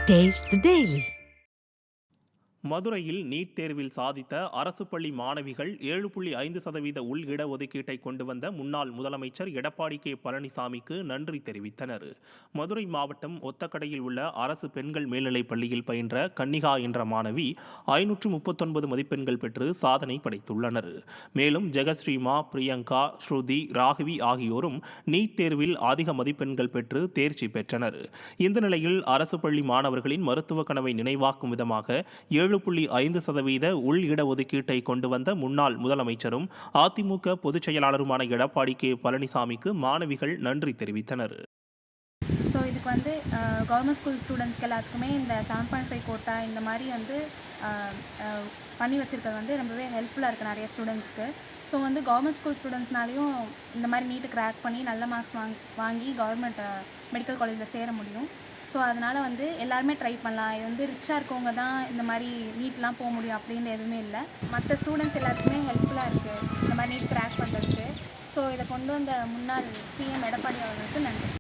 Taste the Daily. மதுரையில் NEET தேர்வில் சாதித்த அரசு பள்ளி மாணவிகள் 7.5% உள் இடஒதுக்கீட்டை கொண்டு வந்த முன்னாள் முதலமைச்சர் எடப்பாடி கே பழனிசாமிக்கு நன்றி தெரிவித்தனர். மதுரை மாவட்டம் ஒத்தக்கடையில் உள்ள அரசு பெண்கள் மேல்நிலைப் பள்ளியில் பயின்ற கன்னிகா என்ற மாணவி 539 மதிப்பெண்கள் பெற்று சாதனை படைத்துள்ளனர். மேலும் ஜெகஸ்ரீமா, பிரியங்கா, ஸ்ருதி, ராகவி ஆகியோரும் நீட் தேர்வில் அதிக மதிப்பெண்கள் பெற்று தேர்ச்சி பெற்றனர். இந்த நிலையில் அரசு பள்ளி மாணவர்களின் மருத்துவ கனவை நினைவாக்கும் விதமாக 7.5% உள் இடஒதுக்கீட்டை கொண்டு வந்த முன்னாள் முதலமைச்சரும் அதிமுக பொதுச் செயலாளருமான எடப்பாடி கே பழனிசாமிக்கு மாணவிகள் நன்றி தெரிவித்தனர். ஸோ இதுக்கு கவர்மெண்ட் ஸ்கூல் ஸ்டூடெண்ட்ஸ்க்கு எல்லாத்துக்குமே இந்த 7.5 கோட்டா இந்த மாதிரி பண்ணி வச்சுருக்கிறது ரொம்பவே ஹெல்ப்ஃபுல்லாக இருக்குது நிறைய ஸ்டூடெண்ட்ஸ்க்கு. ஸோ கவர்மெண்ட் ஸ்கூல் ஸ்டூடெண்ட்ஸ்னாலையும் இந்த மாதிரி நீட்டு கிராக் பண்ணி நல்ல மார்க்ஸ் வாங்கி கவர்மெண்ட் மெடிக்கல் காலேஜில் சேர முடியும். ஸோ அதனால் எல்லாருமே ட்ரை பண்ணலாம். இது ரிச்சாக இருக்கவங்க தான் இந்த மாதிரி நீட்லாம் போக முடியும் அப்படின்னு எதுவுமே இல்லை. மற்ற ஸ்டூடெண்ட்ஸ் எல்லாத்துக்குமே ஹெல்ப்ஃபுல்லாக இருக்குது இந்த மாதிரி நீட் கிராக் பண்ணுறதுக்கு. ஸோ இதை கொண்டு வந்த முன்னாள் சிஎம் எடப்பாடி அவர்களுக்கு நன்றி.